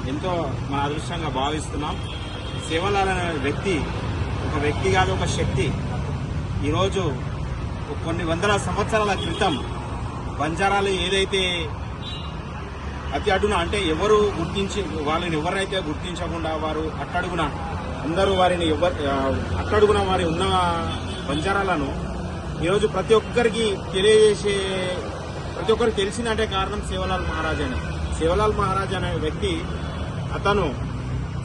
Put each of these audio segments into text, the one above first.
ఎంతో మన అదృష్టంగా భావిస్తున్నాం. సేవలాల్ అనే వ్యక్తి ఒక వ్యక్తి కాదు, ఒక శక్తి. ఈరోజు కొన్ని వందల సంవత్సరాల క్రితం బంజారాలు ఏదైతే అతి అడుగున అంటే ఎవరు గుర్తించి వాళ్ళని ఎవరైతే గుర్తించకుండా వారు అట్టడుగున అందరూ వారిని అట్టడుగున వారి ఉన్న బంజారాలను ఈరోజు ప్రతి ఒక్కరికి తెలిసిందంటే కారణం సేవలాల్ మహారాజ్ అని. సేవలాల్ మహారాజ్ అనే వ్యక్తి అతను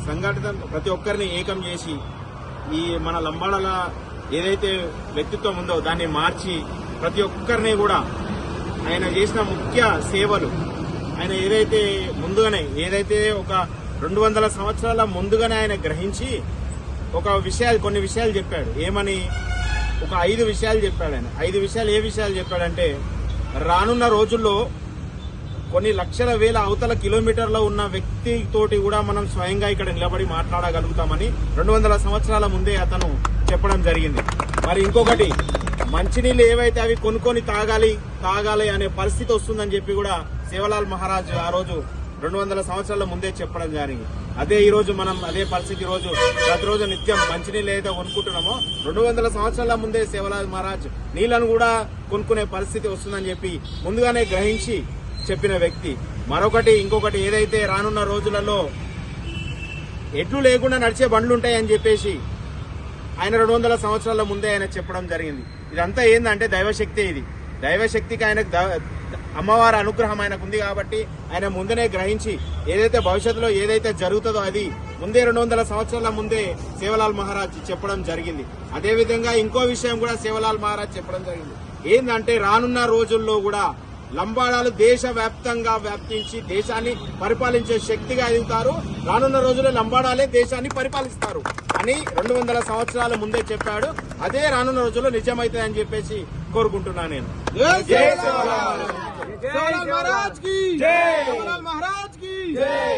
సంఘటిత ప్రతి ఒక్కరిని ఏకం చేసి ఈ మన లంబాడల ఏదైతే వ్యక్తిత్వం ఉందో దాన్ని మార్చి ప్రతి ఒక్కరిని కూడా ఆయన చేసిన ముఖ్య సేవలు ఆయన ఏదైతే ఒక 200 సంవత్సరాల ముందుగానే ఆయన గ్రహించి కొన్ని విషయాలు చెప్పాడు. ఏమని? ఒక 5 విషయాలు చెప్పాడు ఆయన. 5 విషయాలు ఏ విషయాలు చెప్పాడంటే, రానున్న రోజుల్లో కొన్ని లక్షల వేల అవతల కిలోమీటర్ల ఉన్న వ్యక్తితోటి కూడా మనం స్వయంగా ఇక్కడ నిలబడి మాట్లాడగలుగుతామని 200 సంవత్సరాల ముందే అతను చెప్పడం జరిగింది. మరి ఇంకొకటి, మంచినీళ్ళు ఏవైతే అవి కొనుక్కొని తాగాలి అనే పరిస్థితి వస్తుందని చెప్పి కూడా సేవలాల్ మహారాజ్ ఆ రోజు 200 సంవత్సరాల ముందే చెప్పడం జరిగింది. ఈ రోజు మనం అదే పరిస్థితి ప్రతిరోజు నిత్యం మంచినీళ్ళు ఏదైతే కొనుక్కుంటున్నామో 200 సంవత్సరాల ముందే సేవలాల్ మహారాజ్ నీళ్లను కూడా కొనుక్కునే పరిస్థితి వస్తుందని చెప్పి ముందుగానే గ్రహించి చెప్పిన వ్యక్తి. ఇంకొకటి ఏదైతే రానున్న రోజులలో ఎడ్లు లేకుండా నడిచే బండ్లుంటాయని చెప్పేసి ఆయన 200 సంవత్సరాల ముందే ఆయన చెప్పడం జరిగింది. ఇదంతా ఏందంటే దైవశక్తి. ఇది దైవశక్తికి ఆయనకు అమ్మవారి అనుగ్రహం ఆయనకు ఉంది కాబట్టి ఆయన ముందునే గ్రహించి ఏదైతే భవిష్యత్తులో ఏదైతే జరుగుతుందో అది ముందే 200 సంవత్సరాల ముందే సేవలాల్ మహారాజ్ చెప్పడం జరిగింది. అదేవిధంగా ఇంకో విషయం కూడా సేవలాల్ మహారాజ్ చెప్పడం జరిగింది. ఏంటంటే రానున్న రోజుల్లో కూడా లంబాడాలు దేశవ్యాప్తంగా వ్యాప్తించి దేశాన్ని పరిపాలించే శక్తిగా ఎదుగుతారు. రానున్న రోజుల్లో లంబాడాలే దేశాన్ని పరిపాలిస్తారు అని 200 సంవత్సరాల ముందే చెప్పాడు. అదే రానున్న రోజుల్లో నిజమైతుందని చెప్పేసి కోరుకుంటున్నాను నేను. జై సేవలాల్ మహారాజ్ కి జై.